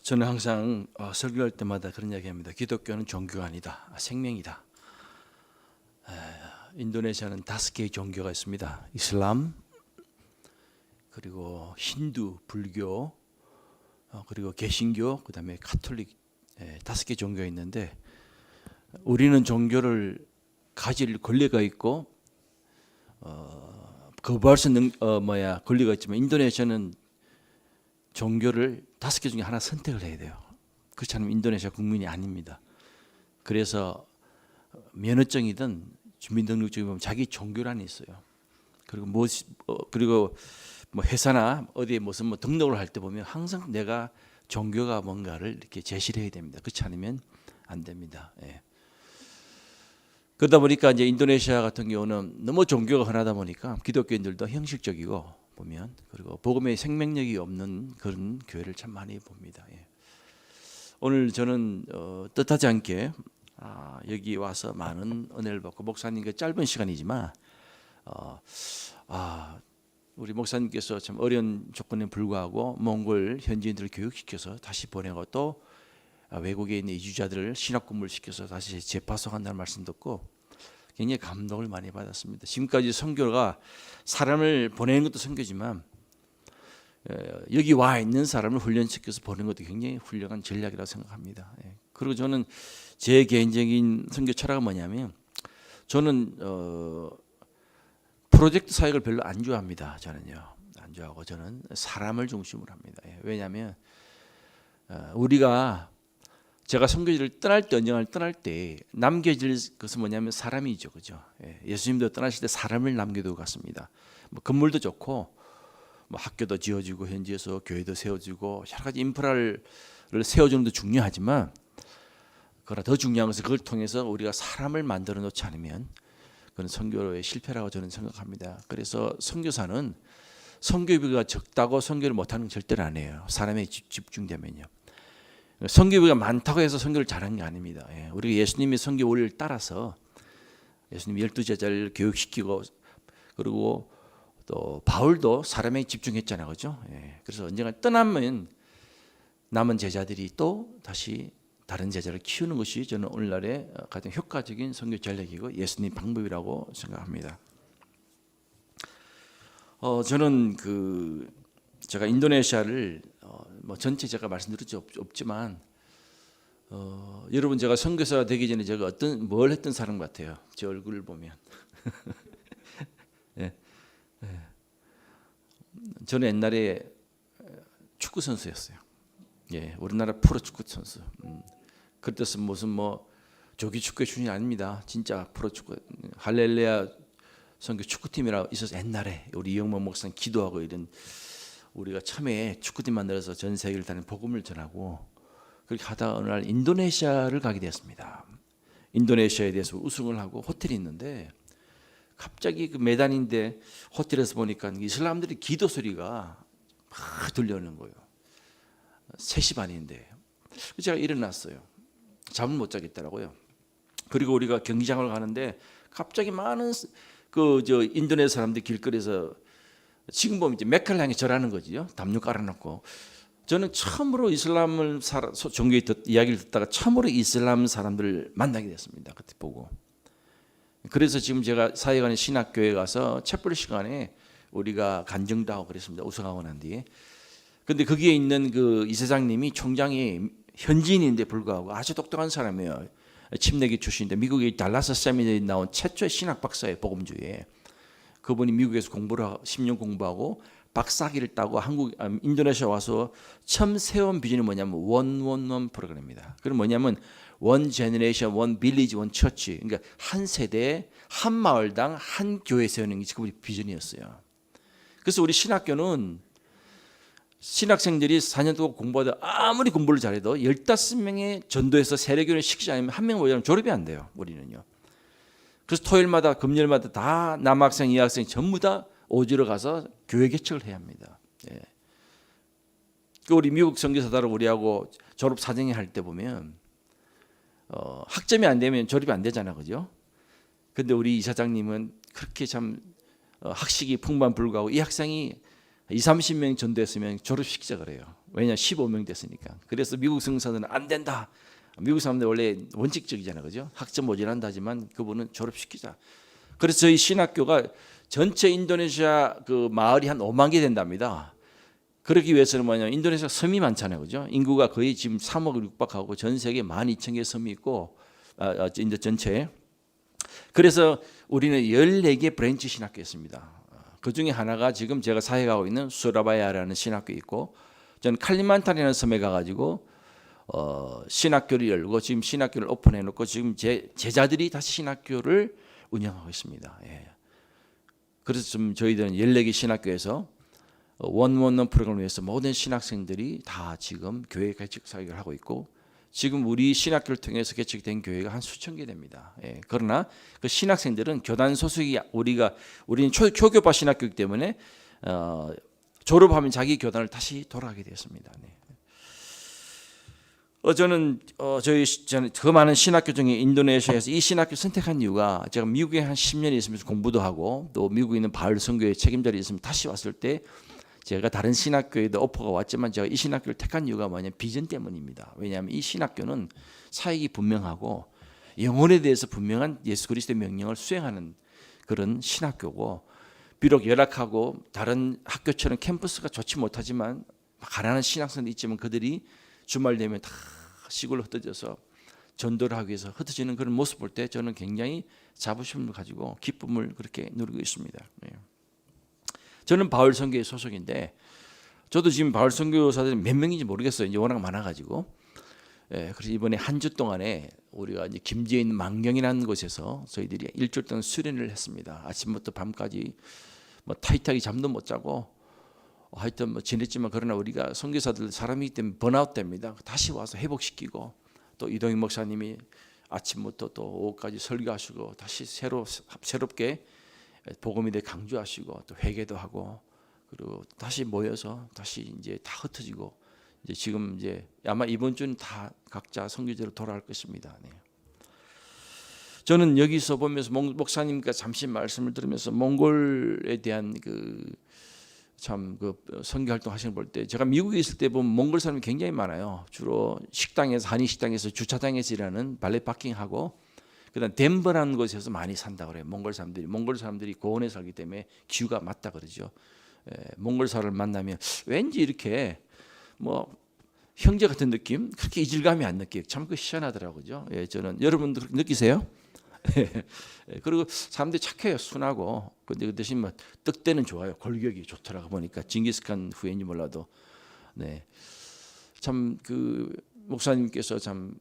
저는 항상 설교할 때마다 그런 이야기합니다. 기독교는 종교가 아니다, 생명이다. 인도네시아는 5개의 종교가 있습니다. 이슬람, 그리고 힌두, 불교, 그리고 개신교, 그다음에 가톨릭 5개 종교가 있는데 우리는 종교를 가질 권리가 있고 거부할 수 있는 권리가 있지만 인도네시아는 종교를 5개 중에 하나 선택을 해야 돼요. 그렇지 않으면 인도네시아 국민이 아닙니다. 그래서 면허증이든 주민등록증이 보면 자기 종교란이 있어요. 그리고 회사나 어디에 무슨 등록을 할 때 보면 항상 내가 종교가 뭔가를 이렇게 제시를 해야 됩니다. 그렇지 않으면 안 됩니다. 예. 그러다 보니까 이제 인도네시아 같은 경우는 너무 종교가 흔하다 보니까 기독교인들도 형식적이고 보면, 그리고 복음의 생명력이 없는 그런 교회를 참 많이 봅니다. 예. 오늘 저는 뜻하지 않게 여기 와서 많은 은혜를 받고 목사님과 짧은 시간이지만 우리 목사님께서 참 어려운 조건에 불구하고 몽골 현지인들을 교육시켜서 다시 보내고 또 외국에 있는 이주자들을 신학 공부를 시켜서 다시 재파송한다는 말씀 듣고 굉장히 감동을 많이 받았습니다. 지금까지 선교가 사람을 보내는 것도 선교지만 여기 와 있는 사람을 훈련시켜서 보내는 것도 굉장히 훌륭한 전략이라고 생각합니다. 그리고 저는 제 개인적인 선교 철학은 뭐냐면 저는 프로젝트 사역을 별로 안 좋아합니다. 저는요, 안 좋아하고 저는 사람을 중심으로 합니다. 왜냐하면 제가 선교지를 떠날 때, 언정을 떠날 때 남겨질 것은 뭐냐면 사람이죠, 그죠? 예수님도 떠나실 때 사람을 남겨두고 갔습니다. 건물도 좋고, 학교도 지어지고 현지에서 교회도 세워지고 여러 가지 인프라를 세워주는 것도 중요하지만, 그러나 더 중요한 것은 그걸 통해서 우리가 사람을 만들어 놓지 않으면 그건 선교의 실패라고 저는 생각합니다. 그래서 선교사는 선교비가 적다고 선교를 못하는 건 절대로 아니에요. 사람에 집중되면요. 선교비가 많다고 해서 선교를 잘한 게 아닙니다. 우리가 예수님의 선교 원리를 따라서 예수님 12제자를 교육시키고, 그리고 또 바울도 사람에 집중했잖아요, 그렇죠? 그래서 언젠가 떠나면 남은 제자들이 또 다시 다른 제자를 키우는 것이 저는 오늘날의 가장 효과적인 선교 전략이고 예수님 방법이라고 생각합니다. 저는 제가 인도네시아를 전체 제가 말씀드릴 수 없지만 여러분, 제가 선교사가 되기 전에 제가 뭘 했던 사람 같아요. 제 얼굴을 보면. 저는 옛날에 축구 선수였어요. 우리나라 프로 축구 선수. 그때서 무슨 조기 축구의 출신이 아닙니다. 진짜 프로 축구, 할렐루야 선교 축구팀이라고 있어서 옛날에 우리 이영모 목사님 기도하고 이런 우리가 참에 축구팀 만들어서 전 세계를 다니는 복음을 전하고 그렇게 하다가 어느 날 인도네시아를 가게 되었습니다. 인도네시아에 대해서 우승을 하고 호텔이 있는데 갑자기 그 매단인데 호텔에서 보니까 이슬람들이 기도 소리가 막 들려오는 거예요. 3시 반인데 제가 일어났어요. 잠을 못 자겠더라고요. 그리고 우리가 경기장을 가는데 갑자기 많은 인도네시아 사람들이 길거리에서 지금 보면 이제 메카를 향해 절하는 거지요. 담요 깔아놓고. 저는 처음으로 이슬람을 종교에 이야기를 듣다가 처음으로 이슬람 사람들을 만나게 됐습니다. 그때 보고. 그래서 지금 제가 사역하는 신학교에 가서 챗플 시간에 우리가 간증도 하고 그랬습니다. 우승하고 난 뒤에. 근데 거기에 있는 이사장님이 총장이 현지인인데 불구하고 아주 똑똑한 사람이에요. 침례기 출신인데 미국의 달라스 세미나에 나온 최초의 신학 박사예요. 복음주의에. 그분이 미국에서 10년 공부하고 박사학위를 따고 인도네시아 와서 처음 세운 비전이 뭐냐면 원 프로그램입니다. 그럼 뭐냐면 원 제너레이션, 원 빌리지, 원 처치. 그러니까 한 세대에 한 마을당 한 교회 세우는 게 그분의 비전이었어요. 그래서 우리 신학교는 신학생들이 4년 동안 공부하다 아무리 공부를 잘해도 15명의 전도에서 세례교를 시키지 않으면 한 명 모자라면 졸업이 안 돼요. 우리는요. 그래서 토요일마다 금요일마다 다 남학생, 여학생 전부 다 오지로 가서 교회 개척을 해야 합니다. 우리 미국 선교사들 우리하고 졸업 사정회 할 때 보면 학점이 안 되면 졸업이 안 되잖아, 그죠? 근데 우리 이사장님은 그렇게 참 학식이 풍부한 불구하고 이 학생이 30명 전도했으면 졸업시키자 그래요. 왜냐 15명 됐으니까. 그래서 미국 성사들은 안 된다. 미국 사람들 원래 원칙적이잖아요, 그죠? 학점 모자란다 하지만 그분은 졸업시키자. 그래서 저희 신학교가 전체 인도네시아 그 마을이 한 5만 개 된답니다. 그러기 위해서는 뭐냐, 인도네시아 섬이 많잖아요, 그죠? 인구가 거의 지금 3억을 육박하고 전 세계 12,000개 섬이 있고 인도 전체에. 그래서 우리는 14개 브랜치 신학교였습니다. 그 중에 하나가 지금 제가 사역하고 있는 수라바야라는 신학교 있고, 저는 칼리만탄이라는 섬에 가가지고 신학교를 열고 지금 신학교를 오픈해 놓고 지금 제자들이 다시 신학교를 운영하고 있습니다. 예. 그래서 좀 저희들은 14개 신학교에서 원원원 프로그램을 위해서 모든 신학생들이 다 지금 교회 개척 사역을 하고 있고, 지금 우리 신학교를 통해서 개척된 교회가 한 수천 개 됩니다. 예. 그러나 그 신학생들은 교단 소속이 우리는 초교파 신학교이기 때문에 졸업하면 자기 교단을 다시 돌아가게 되었습니다. 네. 저는 그 많은 신학교 중에 인도네시아에서 이 신학교 선택한 이유가, 제가 미국에 한 10년 있으면서 공부도 하고 또 미국에 있는 바울 선교회 책임자로 있으면 다시 왔을 때 제가 다른 신학교에도 오퍼가 왔지만 제가 이 신학교를 택한 이유가 뭐냐면 비전 때문입니다. 왜냐하면 이 신학교는 사역이 분명하고 영혼에 대해서 분명한 예수 그리스도의 명령을 수행하는 그런 신학교고, 비록 열악하고 다른 학교처럼 캠퍼스가 좋지 못하지만 가난한 신학생도 있지만 그들이 주말 되면 다 시골로 흩어져서 전도를 하기 위해서 흩어지는 그런 모습 볼 때 저는 굉장히 자부심을 가지고 기쁨을 그렇게 누리고 있습니다. 저는 바울 선교회 소속인데, 저도 지금 바울 선교사들이 몇 명인지 모르겠어요. 이제 워낙 많아가지고. 그래서 이번에 한 주 동안에 우리가 이제 김제에 있는 망경이라는 곳에서 저희들이 일주일 동안 수련을 했습니다. 아침부터 밤까지 뭐 타이트하게 잠도 못 자고 하여튼 뭐 지냈지만, 그러나 우리가 선교사들 사람이기 때문에 번아웃 됩니다. 다시 와서 회복시키고, 또 이동희 목사님이 아침부터 또 오후까지 설교하시고 다시 새롭게 복음에 대해 강조하시고 또 회개도 하고, 그리고 다시 모여서 다시 이제 다 흩어지고, 이제 지금 이제 아마 이번 주는 다 각자 선교지로 돌아갈 것입니다. 네. 저는 여기서 보면서 목사님과 잠시 말씀을 들으면서 몽골에 대한 그 선교 활동 하시는 볼 때, 제가 미국에 있을 때 보면 몽골 사람이 굉장히 많아요. 주로 식당에서, 한인 식당에서 주차장에서 일하는 발렛 파킹하고, 그다음 덴버라는 곳에서 많이 산다 그래요. 몽골 사람들이 고원에 살기 때문에 기후가 맞다 그러죠. 몽골 사람을 만나면 왠지 이렇게 뭐 형제 같은 느낌, 그렇게 이질감이 안 느껴요. 참 그 희한하더라고요. 저는 여러분도 그렇게 느끼세요? 그리고 사람들이 착해요, 순하고. 근데 그 대신 뭐 떡대는 좋아요. 골격이 좋더라고 보니까 징기스칸 후예인지 몰라도. 네, 참 그 목사님께서 참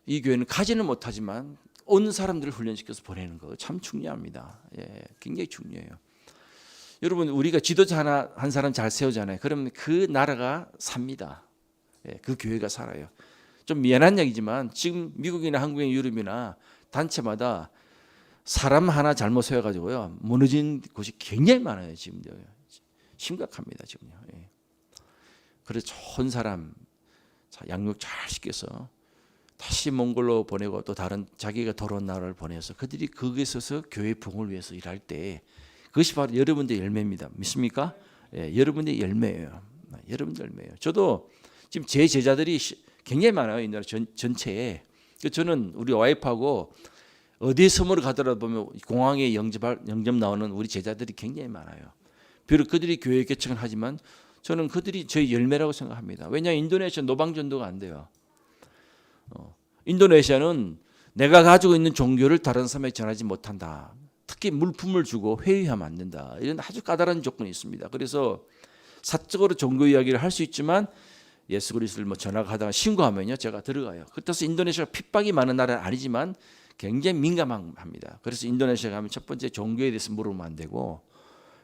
이 교회는 가지는 못하지만 온 사람들을 훈련시켜서 보내는 거 참 중요합니다. 굉장히 중요해요. 여러분, 우리가 지도자 한 사람 잘 세우잖아요. 그러면 그 나라가 삽니다. 그 교회가 살아요. 좀 미안한 얘기지만 지금 미국이나 한국이나 유럽이나 단체마다 사람 하나 잘못 세워가지고요 무너진 곳이 굉장히 많아요. 지금 심각합니다. 지금요. 그래서 좋은 사람 양육 잘 시켜서 다시 몽골로 보내고, 또 다른 자기가 돌아온 나라를 보내서 그들이 거기에 서서 교회 부흥을 위해서 일할 때, 그것이 바로 여러분들의 열매입니다. 믿습니까? 여러분들의 열매예요. 여러분들 열매예요. 저도 지금 제 제자들이 굉장히 많아요. 이 나라 전체에. 저는 우리 와이프하고 어디 섬으로 가더라도 보면 공항에 영접 나오는 우리 제자들이 굉장히 많아요. 비록 그들이 교회 개척을 하지만 저는 그들이 저희 열매라고 생각합니다. 왜냐하면 인도네시아 노방전도가 안 돼요. 인도네시아는 내가 가지고 있는 종교를 다른 사람에게 전하지 못한다. 특히 물품을 주고 회의하면 안 된다. 이런 아주 까다로운 조건이 있습니다. 그래서 사적으로 종교 이야기를 할 수 있지만 예수 그리스도를 뭐 전하다가 신고하면요 제가 들어가요. 그래서 인도네시아가 핍박이 많은 나라는 아니지만 굉장히 민감합니다. 그래서 인도네시아 가면 첫 번째 종교에 대해서 물으면 안 되고,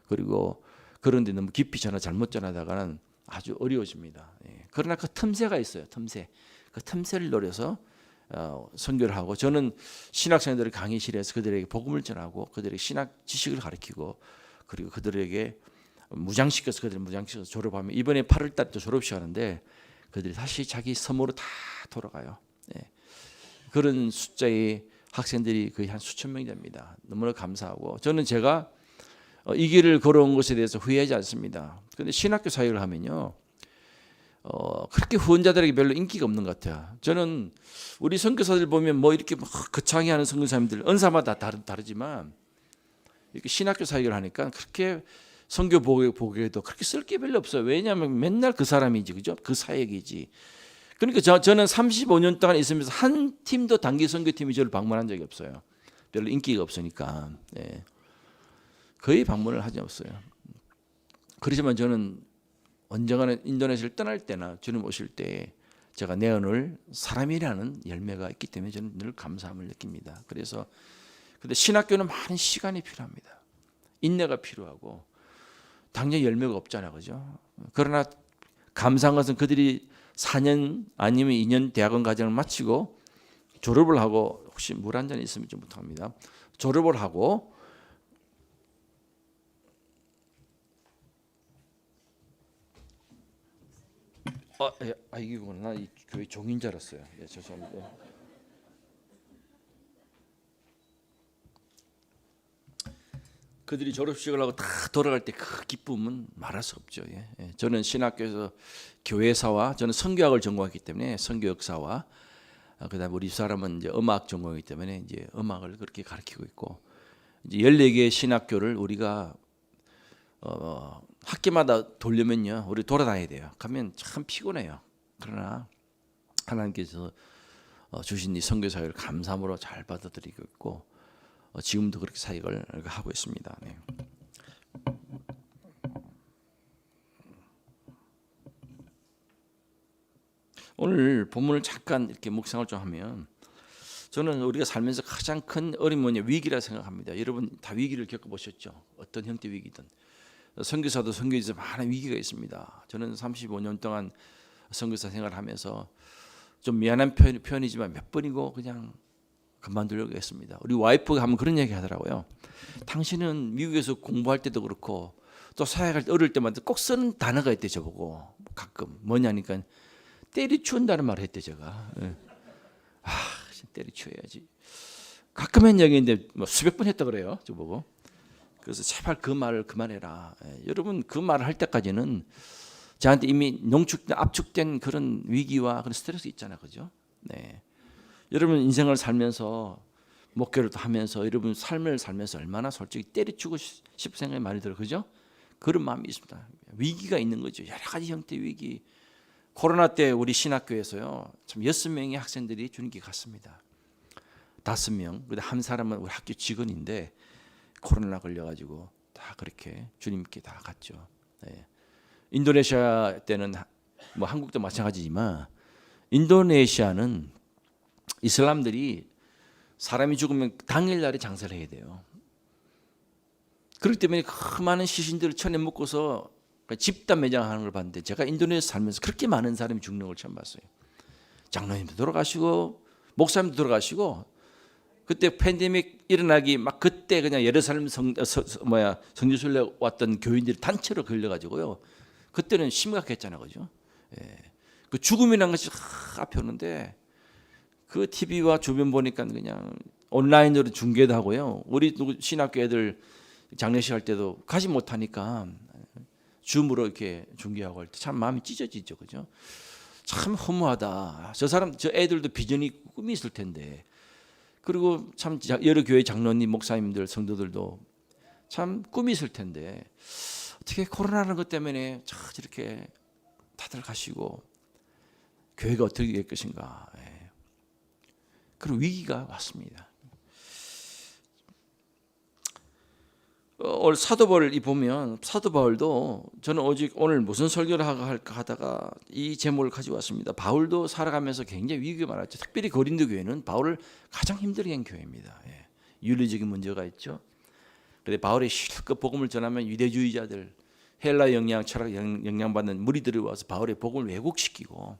그리고 그런데 너무 깊이 잘못 전하다가는 아주 어려워집니다. 그러나 그 틈새가 있어요. 그 틈새를 노려서 선교를 하고, 저는 신학생들을 강의실에서 그들에게 복음을 전하고 그들에게 신학 지식을 가르치고, 그리고 그들에게 무장시켜서 졸업하면 이번에 8월 달에 또 졸업식 하는데 그들이 다시 자기 섬으로 다 돌아가요. 그런 숫자의 학생들이 거의 한 수천 명이 됩니다. 너무나 감사하고, 저는 제가 이 길을 걸어온 것에 대해서 후회하지 않습니다. 그런데 신학교 사역을 하면요, 그렇게 후원자들에게 별로 인기가 없는 것 같아요. 저는 우리 선교사들 보면 뭐 이렇게 막 거창히 하는 선교사님들 은사마다 다르지만 이렇게 신학교 사역을 하니까 그렇게 선교 보기에도 그렇게 쓸 게 별로 없어요. 왜냐하면 맨날 그 사람이지, 그죠? 그 사역이지. 그러니까 저는 35년 동안 있으면서 한 팀도 단기 선교팀이 저를 방문한 적이 없어요. 별로 인기가 없으니까. 네. 거의 방문을 하지 없어요. 그렇지만 저는 언젠가는 인도네시아를 떠날 때나 주님 오실 때 제가 내어놓을 사람이라는 열매가 있기 때문에 저는 늘 감사함을 느낍니다. 그래서 근데 신학교는 많은 시간이 필요합니다. 인내가 필요하고 당장 열매가 없잖아요, 그죠? 그러나 감사한 것은 그들이 4년 아니면 2년 대학원 과정을 마치고 졸업을 하고, 혹시 물 한 잔 있으면 좀 부탁합니다. 졸업을 하고 이거구나. 이 교회 종인 줄 알았어요. 예, 죄송합니다. 그들이 졸업식을 하고 다 돌아갈 때 그 기쁨은 말할 수 없죠. 예. 저는 신학교에서 교회사와, 저는 선교학을 전공했기 때문에 선교 역사와, 그다음에 우리 사람은 이제 음악 전공이기 때문에 이제 음악을 그렇게 가르치고 있고, 이제 14개의 신학교를 우리가 학기마다 돌려면요, 우리 돌아다녀야 돼요. 가면 참 피곤해요. 그러나 하나님께서 주신 이 선교 사역을 감사함으로 잘 받아들이고 있고, 지금도 그렇게 사역을 하고 있습니다. 네. 오늘 본문을 잠깐 이렇게 묵상을 좀 하면, 저는 우리가 살면서 가장 큰 어려움은 위기라 생각합니다. 여러분 다 위기를 겪어보셨죠? 어떤 형태 위기든. 선교사도 선교에서 많은 위기가 있습니다. 저는 35년 동안 선교사 생활하면서 좀 미안한 표현이지만 몇 번이고 그냥 그만두려고 했습니다. 우리 와이프가 하면 그런 얘기 하더라고요. 당신은 미국에서 공부할 때도 그렇고 또 사역할 때 어릴 때마다 꼭 쓰는 단어가 있대, 저보고. 가끔 뭐냐니까 때리치운다는 말을 했대, 제가. 때리치워야지. 가끔 한 얘기인데 뭐 수백 번 했다 그래요, 저보고. 그래서 제발 그 말을 그만해라. 여러분 그 말을 할 때까지는 저한테 이미 압축된 그런 위기와 그런 스트레스 있잖아요, 그죠? 네. 여러분 인생을 살면서 목회를 하면서 여러분 삶을 살면서 얼마나 솔직히 때려치고 싶은 생각이 많이 들어요, 그죠? 그런 마음이 있습니다. 위기가 있는 거죠. 여러 가지 형태의 위기. 코로나 때 우리 신학교에서요, 참 6명의 학생들이 주님께 갔습니다. 5명. 근데 한 사람은 우리 학교 직원인데 코로나 걸려가지고 다 그렇게 주님께 다 갔죠. 네. 인도네시아 때는 뭐 한국도 마찬가지지만 인도네시아는 이슬람들이 사람이 죽으면 당일날에 장사를 해야 돼요. 그렇기 때문에 그 많은 시신들을 천에 묶어서 집단 매장하는 걸 봤는데, 제가 인도네시아 살면서 그렇게 많은 사람이 죽는 걸 처음 봤어요. 장로님도 돌아가시고 목사님도 돌아가시고, 그때 팬데믹 일어나기 막 그때 그냥 예루살렘 성지순례 왔던 교인들이 단체로 걸려가지고요. 그때는 심각했잖아요, 그죠? 예. 그 죽음이라는 것이 앞에 오는데 그 TV와 주변 보니까 그냥 온라인으로 중계도 하고요. 우리 신학교 애들 장례식 할 때도 가지 못하니까 줌으로 이렇게 중계하고 할 때 참 마음이 찢어지죠, 그죠? 참 허무하다. 저 애들도 비전이 꿈이 있을 텐데. 그리고 참 여러 교회 장로님, 목사님들, 성도들도 참 꿈이 있을 텐데 어떻게 코로나라는 것 때문에 저렇게 다들 가시고 교회가 어떻게 될 것인가. 그런 위기가 왔습니다. 오늘 사도 바울을 보면 사도 바울도, 저는 오직 오늘 무슨 설교를 할까 하다가 이 제목을 가지고 왔습니다. 바울도 살아가면서 굉장히 위기가 많았죠. 특별히 고린도 교회는 바울을 가장 힘들게 한 교회입니다. 윤리적인 문제가 있죠. 그런데 바울이 실컷 복음을 전하면 유대주의자들, 헬라 영향, 철학 영향받는 무리들이 와서 바울의 복음을 왜곡시키고,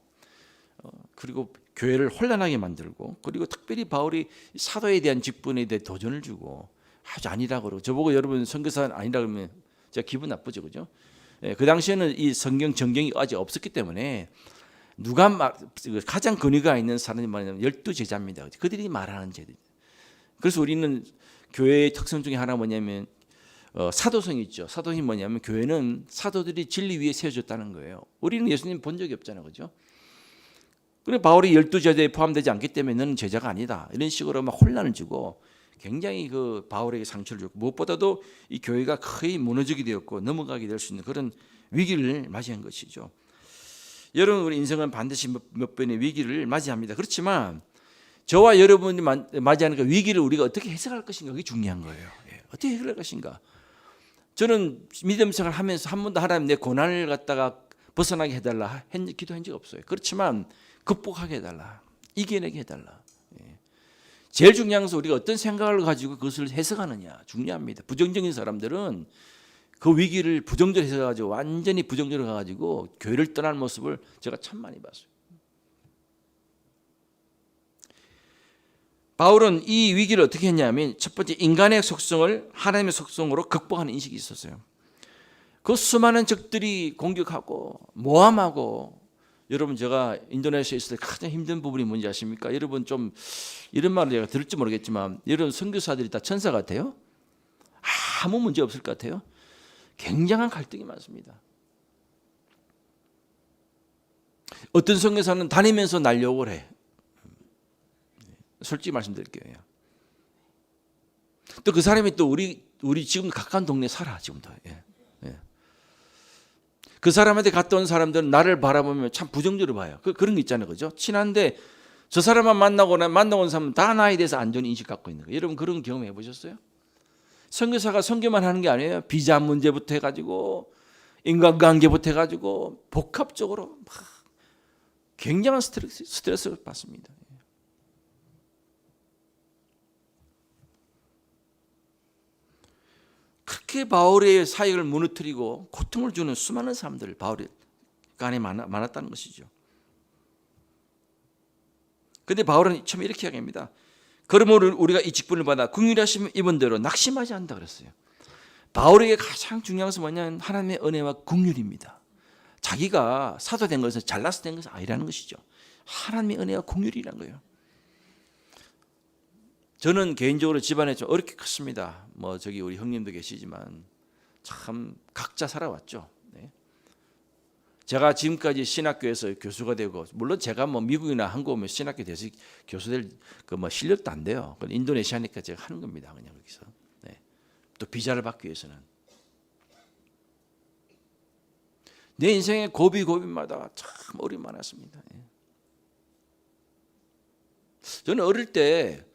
그리고 교회를 혼란하게 만들고, 그리고 특별히 바울이 사도에 대한 직분에 대해 도전을 주고, 아주 아니라고 그러고, 저보고 여러분 선교사 아니라 그러면 제가 기분 나쁘죠, 그죠? 그 당시에는 이 정경이 아직 없었기 때문에 누가 가장 권위가 있는 사람이 말하면 12제자입니다. 그들이 말하는 제들. 그래서 우리는 교회의 특성 중에 하나 뭐냐면 사도성이 있죠. 사도성이 뭐냐면 교회는 사도들이 진리 위에 세워졌다는 거예요. 우리는 예수님 본 적이 없잖아요, 그렇죠? 그래 바울이 12제자에 포함되지 않기 때문에 너는 제자가 아니다. 이런 식으로 막 혼란을 주고 굉장히 그 바울에게 상처를 줬고 무엇보다도 이 교회가 거의 무너지게 되었고 넘어가게 될 수 있는 그런 위기를 맞이한 것이죠. 여러분 우리 인생은 반드시 몇 번의 위기를 맞이합니다. 그렇지만 저와 여러분이 맞이하는 그 위기를 우리가 어떻게 해석할 것인가 그게 중요한 거예요. 어떻게 해결할 것인가. 저는 믿음 생활을 하면서 한 번도 하나님 내 고난을 갖다가 벗어나게 해달라 기도한 적 없어요. 그렇지만 극복하게 해달라. 이겨내게 해달라. 제일 중요한 것은 우리가 어떤 생각을 가지고 그것을 해석하느냐 중요합니다. 부정적인 사람들은 그 위기를 부정적으로 해석해가지고 완전히 부정적으로 가가지고 교회를 떠날 모습을 제가 참 많이 봤어요. 바울은 이 위기를 어떻게 했냐면 첫 번째 인간의 속성을 하나님의 속성으로 극복하는 인식이 있었어요. 그 수많은 적들이 공격하고 모함하고 여러분 제가 인도네시아에 있을 때 가장 힘든 부분이 뭔지 아십니까? 여러분 좀 이런 말을 제가 들을지 모르겠지만 여러분 선교사들이 다 천사 같아요? 아무 문제 없을 것 같아요? 굉장한 갈등이 많습니다. 어떤 선교사는 다니면서 날 욕을 해. 솔직히 말씀드릴게요. 또 그 사람이 또 우리 지금 가까운 동네에 살아 지금도. 그 사람한테 갔다 온 사람들은 나를 바라보면 참 부정적으로 봐요. 그런 거 있잖아요, 그죠? 친한데 저 사람만 만나고 온 사람은 다 나에 대해서 안 좋은 인식 갖고 있는 거예요. 여러분 그런 경험 해보셨어요? 선교사가 선교만 하는 게 아니에요. 비자 문제부터 해가지고 인간관계부터 해가지고 복합적으로 막 굉장한 스트레스를 받습니다. 그렇게 바울의 사역을 무너뜨리고 고통을 주는 수많은 사람들 바울의 안에 많았다는 것이죠. 그런데 바울은 처음에 이렇게 이야기합니다. 그러므로 우리가 이 직분을 받아 긍휼하심 입은 대로 낙심하지 않는다 그랬어요. 바울에게 가장 중요한 것은 뭐냐면 하나님의 은혜와 긍휼입니다. 자기가 사도된 것은 잘나서 된 것은 아니라는 것이죠. 하나님의 은혜와 긍휼이라는 거예요. 저는 개인적으로 집안에 좀 어렵게 컸습니다. 뭐 저기 우리 형님도 계시지만 참 각자 살아왔죠. 네. 제가 지금까지 신학교에서 교수가 되고 물론 제가 뭐 미국이나 한국 오면 신학교 돼서 교수될 그 뭐 실력도 안 돼요. 인도네시아니까 제가 하는 겁니다. 그냥 여기서. 네. 또 비자를 받기 위해서는 내 인생의 고비마다 참 어려움이 많았습니다. 저는 어릴 때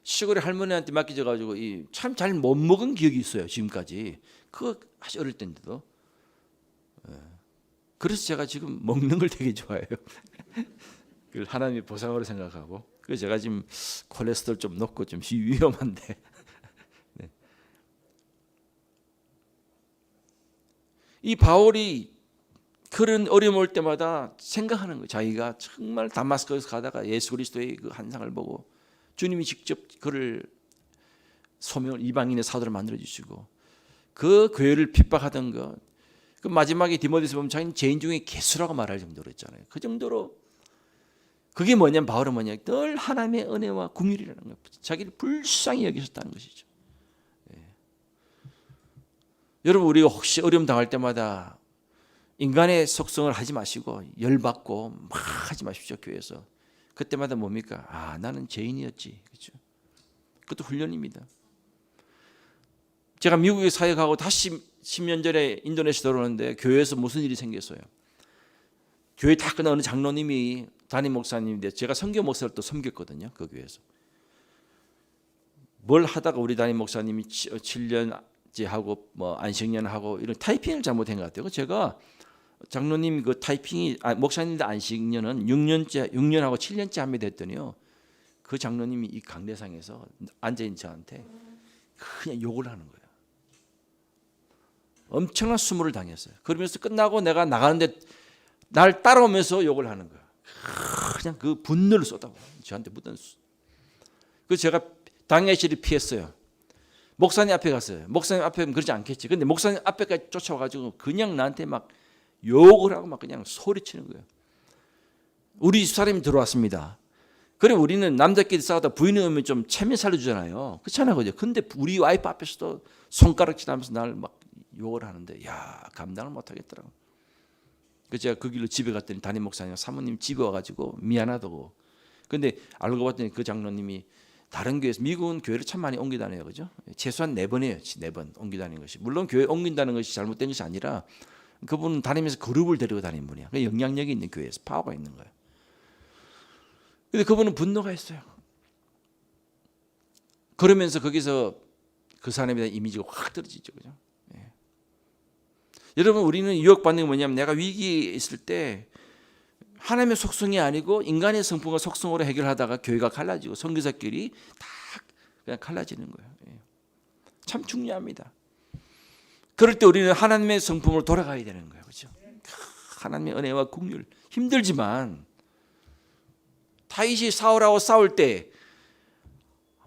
시골에 할머니한테 맡겨져가지고 참 잘 못 먹은 기억이 있어요. 지금까지. 그거 아주 어릴 때인데도. 그래서 제가 지금 먹는 걸 되게 좋아해요. 그걸 하나님의 보상으로 생각하고. 그래서 제가 지금 콜레스테롤 좀 높고 좀 위험한데. 네. 이 바울이 그런 어려움 올 때마다 생각하는 거예요. 자기가 정말 다마스커스 가다가 예수 그리스도의 그 환상을 보고 주님이 직접 그를 소명을 이방인의 사도를 만들어 주시고 그 교회를 핍박하던 것, 그 마지막에 디모데서 보면 자기는 죄인 중에 개수라고 말할 정도로 했잖아요. 그 정도로 그게 뭐냐면 바울은 뭐냐 늘 하나님의 은혜와 긍휼이라는 것, 자기를 불쌍히 여기셨다는 것이죠. 여러분 우리가 혹시 어려움 당할 때마다 인간의 속성을 하지 마시고 열받고 막 하지 마십시오. 교회에서. 그때마다 뭡니까? 나는 죄인이었지. 그렇죠? 그것도 훈련입니다. 제가 미국에 사역하고 다시 10년 전에 인도네시아 돌아오는데 교회에서 무슨 일이 생겼어요. 교회 다 끝나 어느 장로님이 담임 목사님인데 제가 선교 목사를 또 섬겼거든요. 그 교회에서. 뭘 하다가 우리 담임 목사님이 7년째 하고 뭐 안식년 하고 이런 타이핑을 잘못한 것 같아요. 제가 장로님 그 타이핑이 목사님들 안식년은 6년하고 7년째 하면 됐더니요. 그 장로님이 이 강대상에서 앉아있는 저한테 그냥 욕을 하는 거예요. 엄청난 수모를 당했어요. 그러면서 끝나고 내가 나가는데 날 따라오면서 욕을 하는 거예요. 그냥 그 분노를 쏟아부어요. 저한테 묻은 수. 그래서 제가 당회실을 피했어요. 목사님 앞에 갔어요. 목사님 앞에는 그러지 않겠지. 근데 목사님 앞에까지 쫓아와가지고 그냥 나한테 막 욕을 하고 막 그냥 소리치는 거예요. 우리 집 사람이 들어왔습니다. 그래 우리는 남자끼리 싸우다 부인이 오면 좀 체면 살려주잖아요. 그렇잖아요, 그죠? 근데 우리 와이프 앞에서도 손가락질하면서 나를 막 욕을 하는데, 야 감당을 못하겠더라고. 그래서 제가 그 길로 집에 갔더니 담임 목사님, 사모님 집에 와가지고 미안하다고. 근데 알고 봤더니 그 장로님이 다른 교회에서, 미국은 교회를 참 많이 옮겨 다녀요, 그죠? 최소한 4번이에요, 4번 옮겨 다니는 것이. 물론 교회 옮긴다는 것이 잘못된 것이 아니라 그분은 다니면서 그룹을 데리고 다니는 분이야. 영향력이 있는 교회에서 파워가 있는 거예요. 근데 그분은 분노가 있어요. 그러면서 거기서 그 사람에 대한 이미지가 확 떨어지죠, 그죠? 예. 여러분, 우리는 유혹받는 게 뭐냐면, 내가 위기에 있을 때 하나님의 속성이 아니고 인간의 성품과 속성으로 해결하다가 교회가 갈라지고 선교사끼리 다 그냥 갈라지는 거예요. 예. 참 중요합니다. 그럴 때 우리는 하나님의 성품으로 돌아가야 되는 거예요, 그렇죠? 하나님의 은혜와 긍휼, 힘들지만 다윗이 사울하고 싸울 때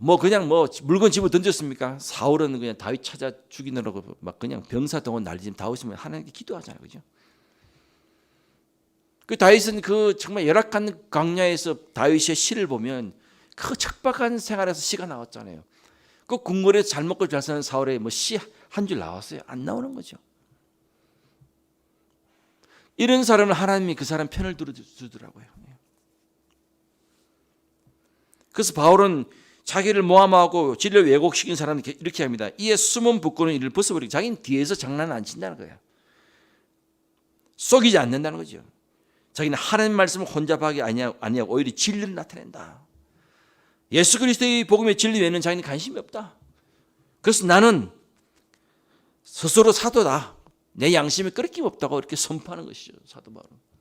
뭐 그냥 뭐 물건 집어 던졌습니까? 사울은 그냥 다윗 찾아 죽이느라고 막 그냥 병사동원 난리지만 다윗은 하나님께 기도하잖아요, 그죠? 그 다윗은 그 정말 열악한 광야에서 다윗의 시를 보면 그 척박한 생활에서 시가 나왔잖아요. 그 궁궐에서 잘 먹고 잘 사는 사울의 뭐 시 한 줄 나왔어요? 안 나오는 거죠. 이런 사람을 하나님이 그 사람 편을 들어주더라고요. 그래서 바울은 자기를 모함하고 진리를 왜곡시킨 사람을 이렇게 합니다. 이에 숨은 부끄러운 이를 벗어버리고, 자기는 뒤에서 장난을 안 친다는 거예요. 속이지 않는다는 거죠. 자기는 하나님 말씀을 혼잡하게 아니하고 오히려 진리를 나타낸다. 예수 그리스도의 복음의 진리 외에는 자기는 관심이 없다. 그래서 나는 스스로 사도다, 내 양심에 끄러김 없다고 이렇게 선포하는 것이죠, 사도 바울은.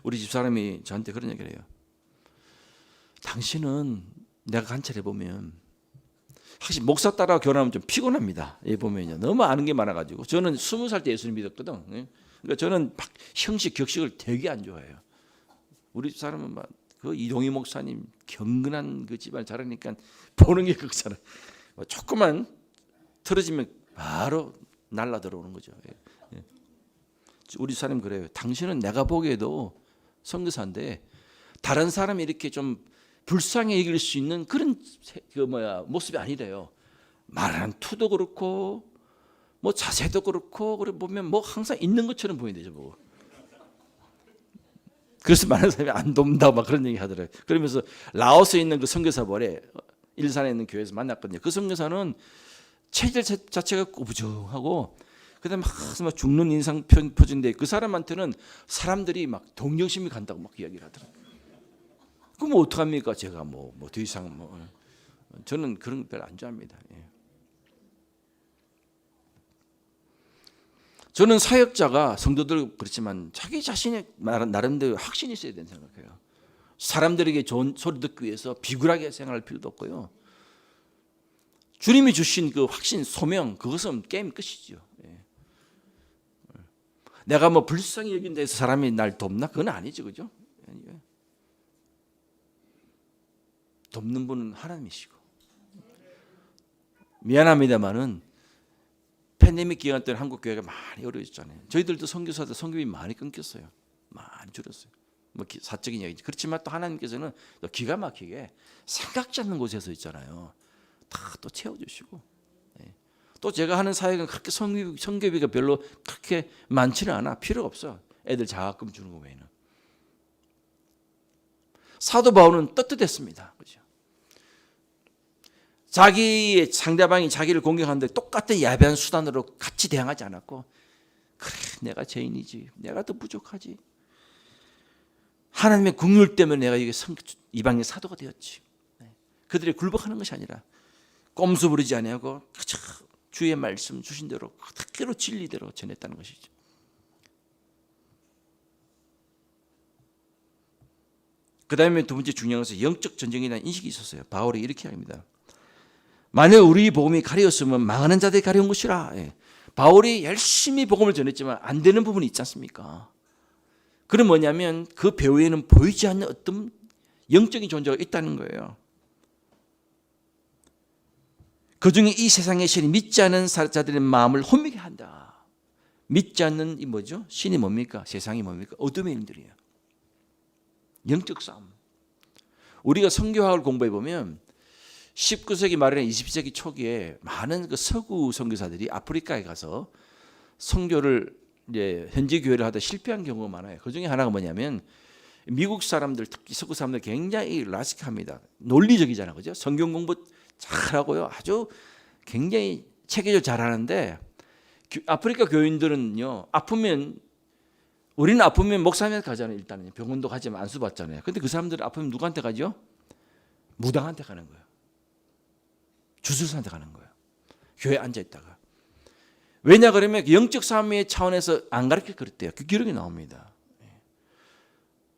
우리 집사람이 저한테 그런 얘기를 해요. 당신은, 내가 관찰해 보면 확실히 목사 따라 결혼하면 좀 피곤합니다. 예, 보면요, 너무 아는 게 많아가지고. 저는 20살 때 예수님 믿었거든. 그러니까 저는 막 형식 격식을 되게 안 좋아해요. 우리 집사람은 막 그 이동희 목사님 경건한 그 집안 자라니까 보는 게 그거잖아요. 조금만 틀어지면 바로 날라 들어오는 거죠. 우리 사람 그래요. 당신은 내가 보기에도 선교사인데 다른 사람이 이렇게 좀 불쌍히 여길 수 있는 그런 모습이 아니래요. 말하는 투도 그렇고 뭐 자세도 그렇고, 그래 보면 뭐 항상 있는 것처럼 보인대죠, 뭐. 그래서 많은 사람이 안 돕는다 막 그런 얘기 하더라고요. 그러면서 라오스에 있는 그 선교사 벌에 일산에 있는 교회에서 만났거든요. 그 선교사는 체질 자체가 꾸부정하고 그다음에 막 죽는 인상 표준인데, 그 사람한테는 사람들이 막 동정심이 간다고 막 이야기를 하더라고요. 그럼 어떡합니까? 제가 뭐 더 이상 저는 그런 거 별로 안 좋아합니다. 예. 저는 사역자가, 성도들 그렇지만 자기 자신의 나름대로 확신이 있어야 된다고 생각해요. 사람들에게 좋은 소리 듣기 위해서 비굴하게 생각할 필요도 없고요. 주님이 주신 그 확신, 소명, 그것은 게임 끝이죠. 예. 내가 뭐 불쌍히 여긴다 해서 사람이 날 돕나? 그건 아니죠, 그죠? 돕는 분은 하나님이시고. 미안합니다만은 팬데믹 기간 때는 한국 교회가 많이 어려워졌잖아요. 저희들도 선교사들 선교비 많이 끊겼어요. 많이 줄었어요. 뭐 사적인 얘기지. 그렇지만 또 하나님께서는 또 기가 막히게 생각지 않는 곳에서 있잖아요. 다 또 채워주시고. 또 제가 하는 사역은 그렇게 선교비가 별로 그렇게 많지는 않아. 필요 없어. 애들 장학금 주는 거 외에는. 사도 바울은 떳떳했습니다. 그렇죠? 자기의 상대방이 자기를 공격하는데 똑같은 야비한 수단으로 같이 대항하지 않았고, 그래 내가 죄인이지, 내가 더 부족하지, 하나님의 긍휼 때문에 내가 이방의 사도가 되었지. 그들이 굴복하는 것이 아니라 꼼수 부리지 아니하고 그저 주의 말씀 주신 대로 그대로 진리대로 전했다는 것이죠. 그 다음에 두 번째 중요한 것은 영적 전쟁에 대한 인식이 있었어요. 바울이 이렇게 합니다. 만약 우리 복음이 가려웠으면 망하는 자들이 가려운 것이라. 바울이 열심히 복음을 전했지만 안 되는 부분이 있지 않습니까? 그건 뭐냐면 그 배후에는 보이지 않는 어떤 영적인 존재가 있다는 거예요. 그중에 이 세상의 신이 믿지 않은 자들의 마음을 혼미게 한다. 믿지 않는 이 뭐죠? 신이 뭡니까? 세상이 뭡니까? 어둠의 일들이에요. 영적 싸움. 우리가 선교학을 공부해 보면 19세기 말이나 20세기 초기에 많은 그 서구 선교사들이 아프리카에 가서 선교를 이제 현지 교회를 하다 실패한 경우가 많아요. 그 중에 하나가 뭐냐면 미국 사람들, 특히 서구 사람들 굉장히 라식합니다. 논리적이잖아요, 그죠? 성경 공부 잘하고요, 아주 굉장히 체계적으로 잘하는데 아프리카 교인들은요, 우리는 아프면 목사님한테 가잖아요. 일단은 병원도 가지만 안수 받잖아요. 근데 그 사람들은 아프면 누구한테 가죠? 무당한테 가는 거예요. 주술사한테 가는 거예요. 교회에 앉아 있다가. 왜냐 그러면 영적 싸움의 차원에서 안 가르쳐 그랬대요. 그 기록이 나옵니다.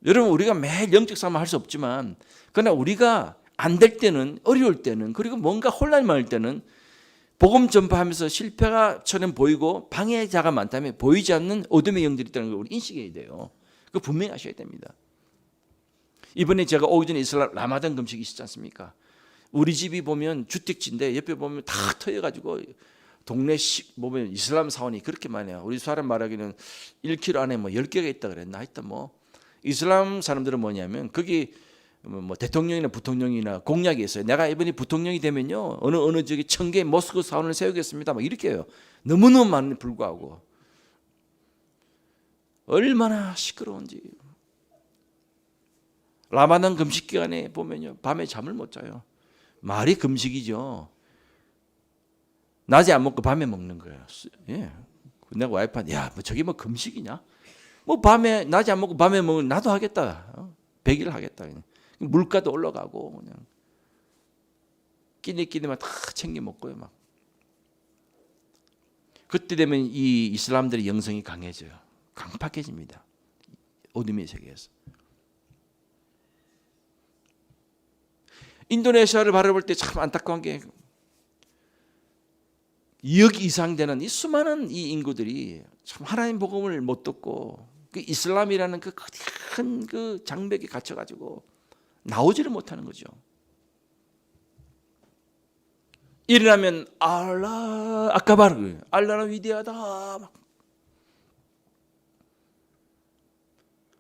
여러분, 우리가 매일 영적 싸움을 할 수 없지만 그러나 우리가 안 될 때는, 어려울 때는, 그리고 뭔가 혼란이 많을 때는 복음 전파하면서 실패가처럼 보이고 방해자가 많다면 보이지 않는 어둠의 영들이 있다는 걸 우리 인식해야 돼요. 그거 분명히 아셔야 됩니다. 이번에 제가 오기 전에 이슬람 라마단 금식이 있었지 않습니까? 우리 집이 보면 주택지인데 옆에 보면 다 터여가지고 동네 보면 이슬람 사원이 그렇게 많아요. 우리 사람 말하기는 1km 안에 뭐 10개가 있다 그랬나? 하여튼 뭐 이슬람 사람들은 뭐냐면 거기 뭐 대통령이나 부통령이나 공약이 있어요. 내가 이번에 부통령이 되면요 어느 저기 1000개 모스크 사원을 세우겠습니다. 막 이렇게 해요. 너무너무 많은데 불구하고 얼마나 시끄러운지. 라마단 금식 기간에 보면요 밤에 잠을 못 자요. 말이 금식이죠. 낮에 안 먹고 밤에 먹는 거예요. 예. 내가 와이프한테 야, 뭐 저게 뭐 금식이냐? 뭐 밤에 낮에 안 먹고 밤에 먹으면 나도 하겠다. 100일 하겠다. 물가도 올라가고 그냥 끼니끼니만 다 챙겨 먹고요. 막 그때 되면 이 이슬람들의 영성이 강해져요. 강팍해집니다. 어둠의 세계에서. 인도네시아를 바라볼 때 참 안타까운 게 2억 이상 되는 이 수많은 이 인구들이 참 하나님 복음을 못 듣고 그 이슬람이라는 그 큰 그 장벽에 갇혀가지고 나오지를 못하는 거죠. 일어나면 알라 아까바르 알라는 위대하다. 막.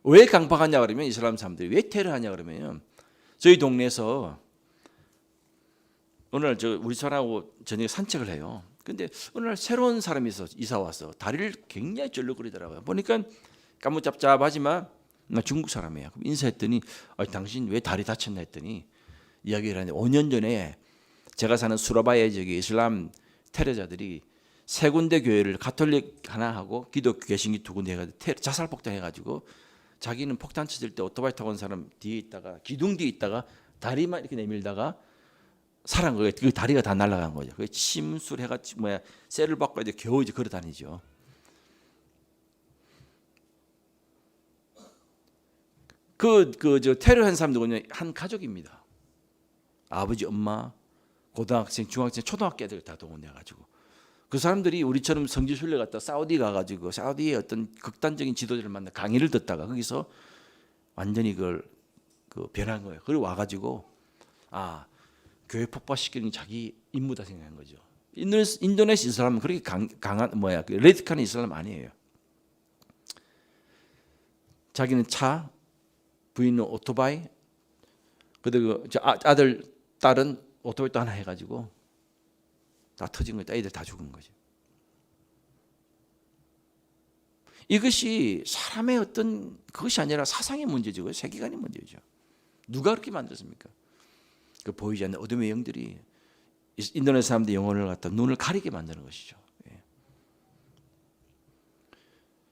왜 강팍하냐 그러면 이슬람 사람들이 왜 테러하냐 그러면 저희 동네에서 오늘 우리 사람하고 저녁에 산책을 해요. 근데 어느 날 새로운 사람이 이사 와서 다리를 굉장히 절룩거리더라고요. 보니까 까무잡잡하지만 중국 사람이에요. 인사했더니 당신 왜 다리 다쳤나 했더니 이야기를 하는데 5년 전에 제가 사는 수라바에 저기 이슬람 테러자들이 3군데 교회를 가톨릭 하나 하고 기독교 개신교 2군데 해가지고 자살 폭탄해가지고 자기는 폭탄 쳐질 때 오토바이 타고 온 사람 뒤에 있다가 기둥 뒤에 있다가 다리만 이렇게 내밀다가 살한 거예요. 그 다리가 다 날아간 거죠. 그 침술해가지고 쇠를 받고 이제 겨우 이제 걸어 다니죠. 저 테러한 사람들은 한 가족입니다. 아버지, 엄마, 고등학생, 중학생, 초등학교 애들 다 동원해가지고 그 사람들이 우리처럼 성지 순례 갔다 사우디 가가지고 사우디의 어떤 극단적인 지도자를 만나 강의를 듣다가 거기서 완전히 그 변한 거예요. 그리고 와가지고 교회 폭파시키는 자기 임무다 생각한 거죠. 인도네시아 이슬람은 그렇게 강한 레디칼한 이슬람 아니에요. 자기는 차, 부인은 오토바이, 그리고 아들, 딸은 오토바이 또 하나 해가지고 다 터진 거예요. 애들 다 죽은 거죠. 이것이 사람의 어떤 그것이 아니라 사상의 문제죠. 세계관의 문제죠. 누가 그렇게 만들었습니까? 그 보이지 않는 어둠의 영들이 인도네시아 사람들의 영혼을 갖다 눈을 가리게 만드는 것이죠. 예.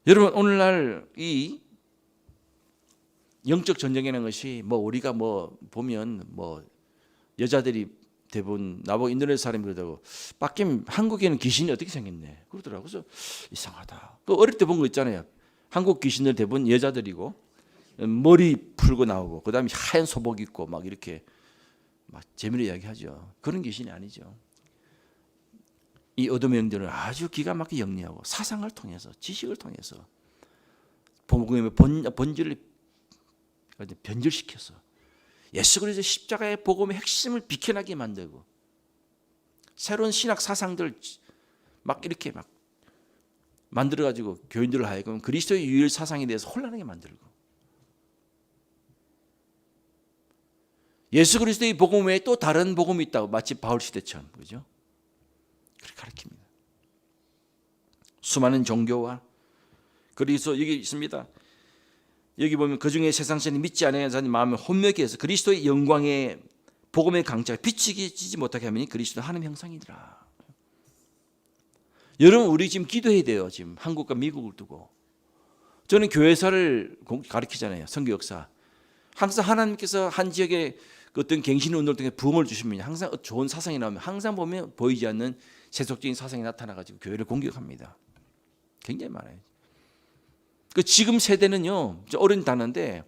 여러분 오늘날 이 영적 전쟁이라는 것이 우리가 보면 여자들이 대부분 나보고 인도네시아 사람이 그러더라고. 밖에 한국에는 귀신이 어떻게 생겼네 그러더라고. 그래서 이상하다. 그 어릴 때 본 거 있잖아요. 한국 귀신들 대부분 여자들이고 머리 풀고 나오고 그다음에 하얀 소복 입고 막 이렇게 막 재미로 이야기하죠. 그런 귀신이 아니죠. 이 어둠의 영들은 아주 기가 막히게 영리하고 사상을 통해서 지식을 통해서 복음의 본질을 변질시켜서 예수 그리스도의 십자가의 복음의 핵심을 비켜나게 만들고 새로운 신학 사상들 막 이렇게 막 만들어가지고 교인들을 하여금 그리스도의 유일 사상에 대해서 혼란하게 만들고, 예수 그리스도의 복음 외에 또 다른 복음이 있다고, 마치 바울 시대처럼, 그죠? 그렇게 가르칩니다. 수많은 종교와, 그래서 여기 있습니다. 여기 보면 그중에 세상 사람이 믿지 않는 자의 마음을 혼미하게 해서 그리스도의 영광의 복음의 강자가 비치지 못하게 하면 그리스도 하나님의 형상이더라. 여러분, 우리 지금 기도해야 돼요. 지금 한국과 미국을 두고. 저는 교회사를 가르치잖아요. 선교 역사. 항상 하나님께서 한 지역에 어떤 갱신 운동을 통해 부흥을 주시면 항상 좋은 사상이 나오면 항상 보면 보이지 않는 세속적인 사상이 나타나가지고 교회를 공격합니다. 굉장히 많아요. 그 지금 세대는요, 어린 단어인데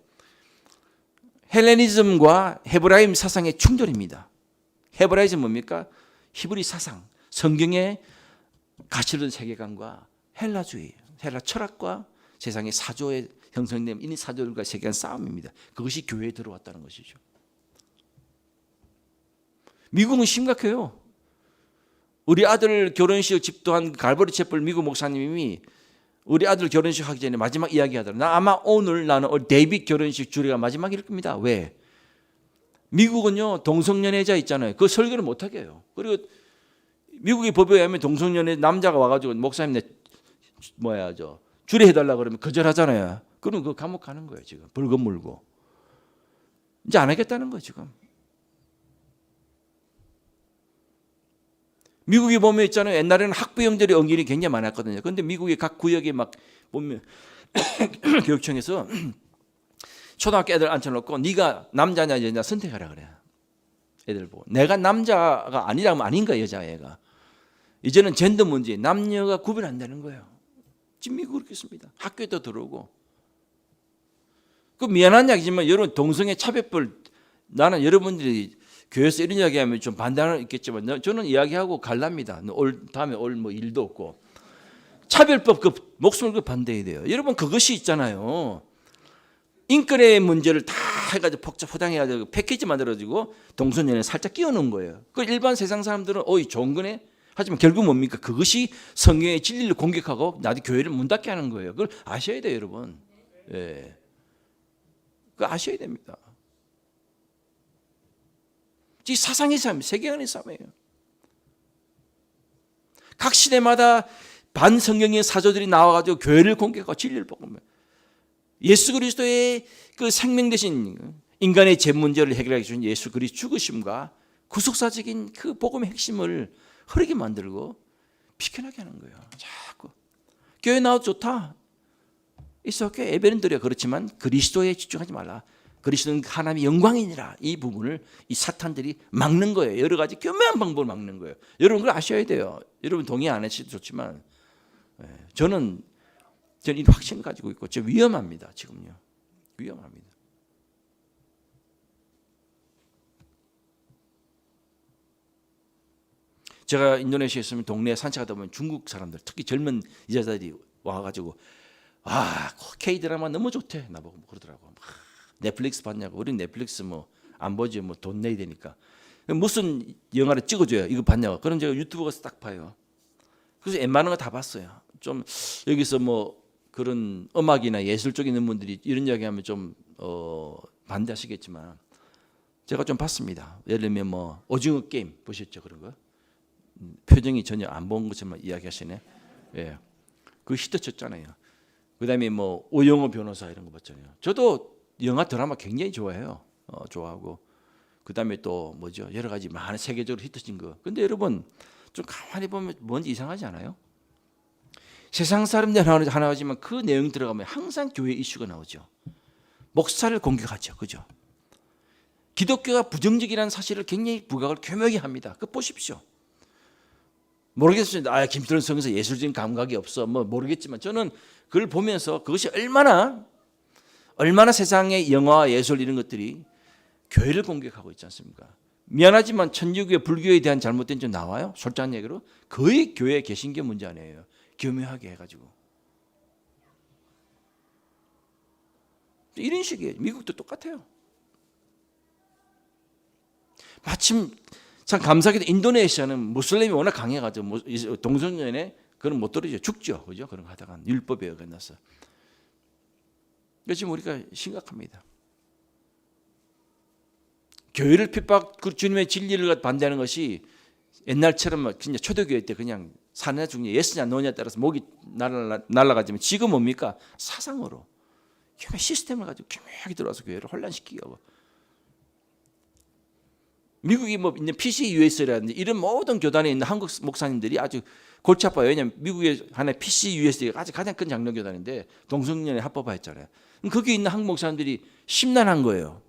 헬레니즘과 헤브라임 사상의 충돌입니다. 헤브라이즘 뭡니까? 히브리 사상, 성경의 가치로운 세계관과 헬라주의, 헬라 철학과 세상의 사조에 형성된 이 사조들과 세계관 싸움입니다. 그것이 교회에 들어왔다는 것이죠. 미국은 심각해요. 우리 아들 결혼식 집도한 갈보리 채플 미국 목사님이 우리 아들 결혼식 하기 전에 마지막 이야기 하더라. 아마 오늘 나는 데이빗 결혼식 주례가 마지막일 겁니다. 왜? 미국은요, 동성연애자 있잖아요. 그 설교를 못하게 해요. 그리고 미국의 법에 의하면 동성연애 남자가 와가지고 목사님 주례해달라 그러면 거절하잖아요. 그럼 그 감옥 가는 거예요. 지금 벌금 물고 이제 안 하겠다는 거예요. 지금 미국에 보면 있잖아요. 옛날에는 학부형들의 언길이 굉장히 많았거든요. 그런데 미국의 각 구역에 막 보면 교육청에서 초등학교 애들 앉혀놓고 네가 남자냐 여자냐 선택하라 그래. 애들 보고 내가 남자가 아니라면 아닌 거야, 여자애가. 이제는 젠더 문제, 남녀가 구분 안 되는 거예요. 지금 미국 그렇게 있습니다. 학교에도 들어오고. 그 미안한 이야기지만 여러분, 동성애 차별법, 나는 여러분들이 교회에서 이런 이야기하면 좀 반대하는 있겠지만 저는 이야기하고 갈랍니다. 다음에 올 일도 없고. 차별법 그 목숨을 반대해야 돼요. 여러분, 그것이 있잖아요. 인권의 문제를 다 해가지고 복잡 포장해가지고 패키지 만들어지고 동성연애 살짝 끼워놓은 거예요. 그 일반 세상 사람들은 어이 좋은 거네. 하지만 결국 뭡니까? 그것이 성경의 진리를 공격하고 나도 교회를 문 닫게 하는 거예요. 그걸 아셔야 돼요, 여러분. 예, 그거 아셔야 됩니다. 이 사상의 삶, 세계관의 삶이에요. 각 시대마다 반성경의 사조들이 나와가지고 교회를 공격하고 진리를 복음해요. 예수 그리스도의 그 생명 대신 인간의 죄 문제를 해결해 주신 예수 그리스도 죽으심과 구속사적인 그 복음의 핵심을 흐르게 만들고 비켜나게 하는 거예요. 자꾸 교회 나와도 좋다. 있어, 예배는 드려. 그렇지만 그리스도에 집중하지 말라. 그리스도는 하나님의 영광이니라. 이 부분을 이 사탄들이 막는 거예요. 여러 가지 교묘한 방법을 막는 거예요. 여러분 그걸 아셔야 돼요. 여러분 동의 안 하셔도 좋지만 저는 이 확신을 가지고 있고 저 위험합니다. 지금요. 위험합니다. 제가 인도네시아에 있으면 동네에 산책하다 보면 중국 사람들, 특히 젊은 여자들이 와가지고 K-드라마 너무 좋대. 나보고 그러더라고. 넷플릭스 봤냐고. 우린 넷플릭스 안 보지, 돈 내야 되니까. 무슨 영화를 찍어줘요. 이거 봤냐고. 그럼 제가 유튜브 가서 딱 봐요. 그래서 웬만한 거 다 봤어요. 좀 여기서 그런 음악이나 예술 쪽에 있는 분들이 이런 이야기하면 좀 반대하시겠지만 제가 좀 봤습니다. 예를 들면 오징어 게임 보셨죠? 그런 거? 표정이 전혀 안 본 것처럼 이야기하시네. 예, 그 히트 쳤잖아요. 그다음에 오영호 변호사 이런 거 봤잖아요. 저도 영화 드라마 굉장히 좋아해요. 좋아하고 그다음에 또 여러 가지 많은 세계적으로 히트친 거. 근데 여러분 좀 가만히 보면 뭔지 이상하지 않아요? 세상 사람들 하나지만 그 내용 들어가면 항상 교회 이슈가 나오죠. 목사를 공격하죠, 그죠? 기독교가 부정적이라는 사실을 굉장히 부각을 교묘하게 합니다. 그거 보십시오. 모르겠어요. 김철원 성에서 예술적인 감각이 없어. 모르겠지만 저는 그걸 보면서 그것이 얼마나 세상의 영화와 예술 이런 것들이 교회를 공격하고 있지 않습니까? 미안하지만 천주교 불교에 대한 잘못된 점 나와요. 솔직한 얘기로 거의 교회에 계신 게 문제 아니에요. 교묘하게 해가지고 이런 식이에요. 미국도 똑같아요. 마침 참 감사하게도 인도네시아는 무슬림이 워낙 강해가지고 동성연애 그건 못 들어죠. 죽죠. 그죠? 그런 거 하다가 율법에 어긋나서. 지금 우리가 심각합니다. 교회를 핍박, 그 주님의 진리를 반대하는 것이 옛날처럼 진짜 초대교회 때 그냥 사느냐 죽냐, 예스냐 노냐에 따라서 목이 날아가지만 지금 뭡니까? 사상으로. 교회 시스템을 가지고 교묘하게 들어와서 교회를 혼란시키게 하고. 미국이 뭐 있는 PCUS라든지 이런 모든 교단에 있는 한국 목사님들이 아주 골치 아파요. 왜냐하면 미국의 하나의 PCUS가 아주 가장 큰 장로교단인데 동성연애 합법화했잖아요. 거기 있는 한국 목사님들이 심란한 거예요.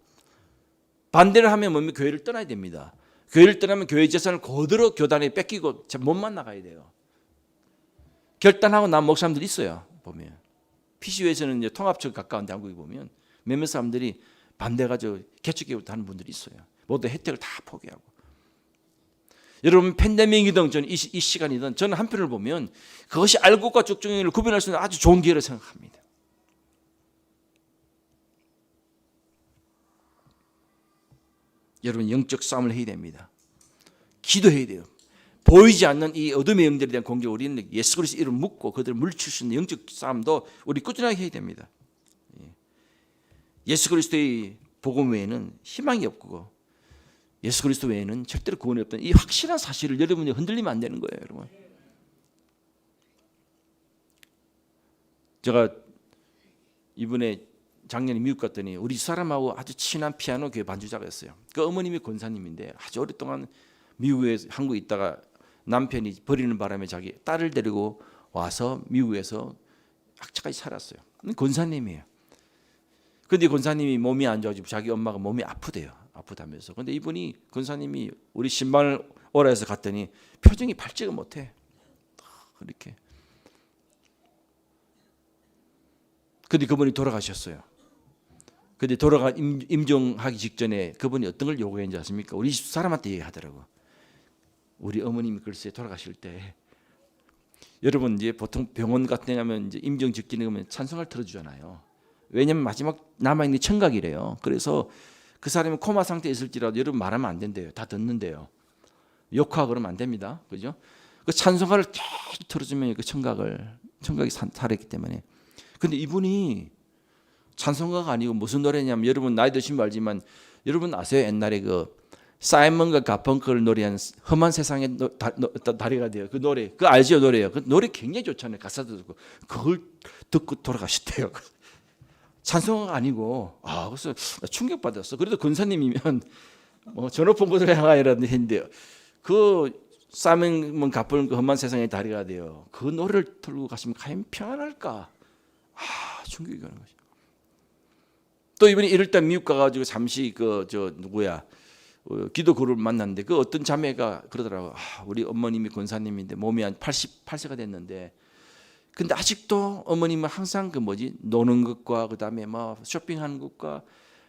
반대를 하면 뭡니까? 교회를 떠나야 됩니다. 교회를 떠나면 교회 재산을 그대로 교단에 뺏기고 몸만 나가야 돼요. 결단하고 난 목사님들이 있어요. 보면 PCU에서는 이제 통합적 가까운데 한국에 보면 몇몇 사람들이 반대가지고 개척교회부터 하는 분들이 있어요. 모든 혜택을 다 포기하고. 여러분 팬데믹이든 저는 이 시간이든 저는 한편을 보면 그것이 알곡과 죽종이를 구별할 수 있는 아주 좋은 기회를 생각합니다. 여러분 영적 싸움을 해야 됩니다. 기도해야 돼요. 보이지 않는 이 어둠의 영들에 대한 공격, 우리는 예수 그리스도 이름을 묻고 그들을 물리칠 수 있는 영적 싸움도 우리 꾸준하게 해야 됩니다. 예수 그리스도의 복음 외에는 희망이 없고 예수 그리스도 외에는 절대로 구원이 없다는 이 확실한 사실을 여러분이 흔들리면 안 되는 거예요, 여러분. 제가 이번에 작년에 미국 갔더니 우리 사람하고 아주 친한 피아노 교회 반주자가 였어요. 그 어머님이 권사님인데 아주 오랫동안 미국에 한국에 있다가 남편이 버리는 바람에 자기 딸을 데리고 와서 미국에서 학자까지 살았어요. 권사님이에요. 근데 권사님이 몸이 안 좋아지고 자기 엄마가 몸이 아프대요. 아프다면서. 근데 이분이 권사님이 우리 신방을 오라 해서 갔더니 표정이 밝지가 못해. 그렇게. 근데 그분이 돌아가셨어요. 근데 임종하기 직전에 그분이 어떤 걸 요구했는지 아십니까? 우리 집 사람한테 얘기하더라고. 우리 어머님이 글쎄 돌아가실 때 여러분 이제 보통 병원 같은 데 가면 이제 임종 직전에 가면 찬송을 틀어주잖아요. 왜냐면 마지막 남아있는 청각이래요. 그래서 그 사람이 코마 상태에 있을지라도 여러분 말하면 안 된대요. 다 듣는데요. 욕하고 그러면 안 됩니다. 그죠? 그 찬송가를 계속 틀어주면 그 청각이 살아있기 때문에. 근데 이분이 찬송가가 아니고 무슨 노래냐면 여러분 나이 드신 분 알지만 여러분 아세요? 옛날에 그 사이먼과 가펑클 노래한 험한 세상의 다리가 돼요. 그 노래, 그 알죠 노래요. 그 노래 굉장히 좋잖아요. 가사도 듣고 그걸 듣고 돌아가셨대요. 찬송가가 아니고 그래서 충격 받았어. 그래도 권사님이면 뭐 전업본부들 향하여라는 했는데요. 그 사이먼 가펑클 그 험한 세상의 다리가 돼요. 그 노래를 들고 가시면 과연 평안할까? 충격이 가는 거죠. 또 이번에 이럴 때 미국 가가지고 잠시 기도 그룹을 만났는데 그 어떤 자매가 그러더라고. 우리 어머님이 권사님인데 몸이 한 88세가 됐는데 근데 아직도 어머님은 항상 노는 것과 그다음에 뭐 쇼핑하는 것과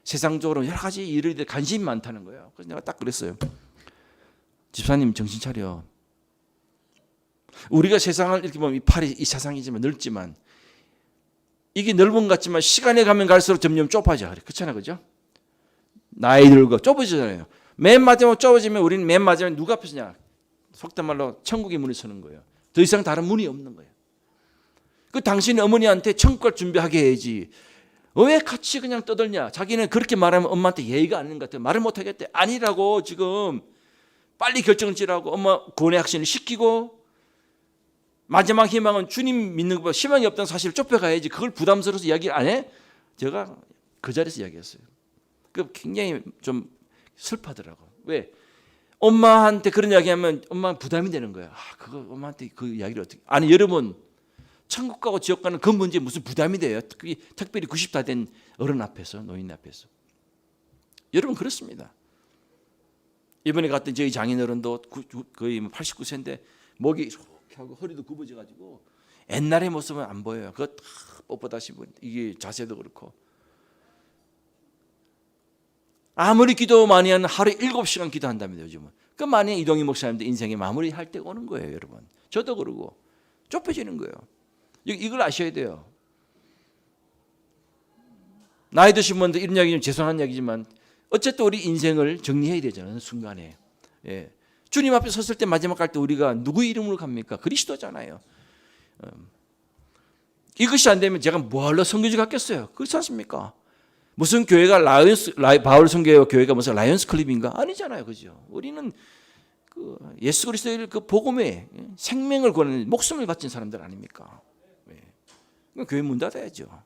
세상적으로 여러 가지 일에 대해 관심이 많다는 거예요. 그래서 내가 딱 그랬어요. 집사님 정신 차려. 우리가 세상을 이렇게 보면 이 세상이지만 넓지만 이게 넓은 것 같지만 시간에 가면 갈수록 점점 좁아져. 그렇잖아요. 그죠? 나이 들고 좁아지잖아요. 맨 마지막에 좁아지면 우리는 맨 마지막에 누가 앞에 서냐? 속된 말로 천국의 문이 서는 거예요. 더 이상 다른 문이 없는 거예요. 그 당신 어머니한테 천국을 준비하게 해야지. 왜 같이 그냥 떠들냐? 자기는 그렇게 말하면 엄마한테 예의가 아닌 것 같아요. 말을 못 하겠대. 아니라고 지금 빨리 결정을 지라고 엄마 구원의 확신을 시키고 마지막 희망은 주님 믿는 것보다 희망이 없다는 사실을 좁혀가야지. 그걸 부담스러워서 이야기 안 해? 제가 그 자리에서 이야기했어요. 그 굉장히 좀 슬퍼하더라고. 왜? 엄마한테 그런 이야기하면 엄마는 부담이 되는 거야. 그거 엄마한테 그 이야기를 어떻게? 아니 여러분 천국 가고 지옥 가는 그 문제에 무슨 부담이 돼요? 특별히 90 다 된 어른 앞에서 노인 앞에서. 여러분 그렇습니다. 이번에 갔던 저희 장인어른도 거의 89세인데 목이 이렇게 하고 허리도 굽어져 가지고 옛날의 모습은 안 보여요. 그거 다 뻣뻣하시고 이게 자세도 그렇고. 아무리 기도 많이 하는 하루에 7시간 기도한답니다. 요즘은. 그 많이 이동희 목사님도 인생의 마무리할 때가 오는 거예요. 여러분. 저도 그러고 좁혀지는 거예요. 이걸 아셔야 돼요. 나이 드신 분들 이런 이야기 좀 죄송한 이야기지만 어쨌든 우리 인생을 정리해야 되잖아요. 순간에. 예. 주님 앞에 섰을 때 마지막 갈 때 우리가 누구 이름으로 갑니까? 그리스도잖아요. 이것이 안 되면 제가 뭐하러 선교지 갔겠어요? 그렇지 않습니까? 무슨 교회가 바울 선교회 교회가 무슨 라이언스 클럽인가? 아니잖아요, 그죠? 우리는 그 예수 그리스도의 그 복음에 생명을 거는 목숨을 바친 사람들 아닙니까? 교회 문 닫아야죠.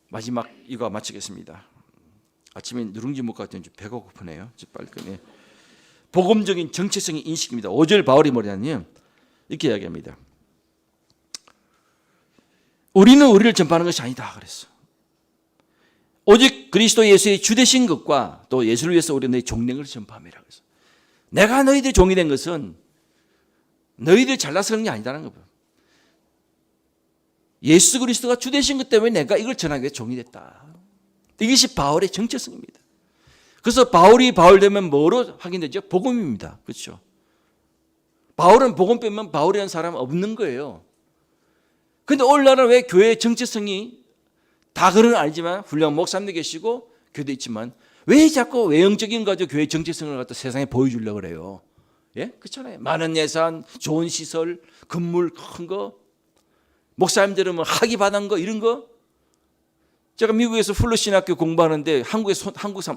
마지막 이거 마치겠습니다. 아침에 누룽지 먹고 왔더니 배가 고프네요. 빨리 끄네. 복음적인 정체성의 인식입니다. 5절 바울이 뭐냐면 이렇게 이야기합니다. 우리는 우리를 전파하는 것이 아니다 그랬어. 오직 그리스도 예수의 주되신 것과 또 예수를 위해서 우리는 너희 종랭을 전파함이라 그랬어. 내가 너희들 종이 된 것은 너희들 잘나서 그런 게 아니다는 거예요. 예수 그리스도가 주되신 것 때문에 내가 이걸 전하기 위해 종이 됐다. 이것이 바울의 정체성입니다. 그래서 바울이 바울 되면 뭐로 확인되죠? 복음입니다. 그렇죠? 바울은 복음 빼면 바울이라는 사람은 없는 거예요. 그런데 오늘날은 왜 교회의 정체성이 다 그런 건 아니지만 훌륭한 목사님도 계시고 교회도 있지만 왜 자꾸 외형적인 거 가지고 교회의 정체성을 갖다 세상에 보여주려고 그래요? 예? 그렇잖아요. 많은 예산, 좋은 시설, 건물 큰 거, 목사님들은 뭐 학위 받은 거 이런 거. 제가 미국에서 풀로 신학교 공부하는데 한국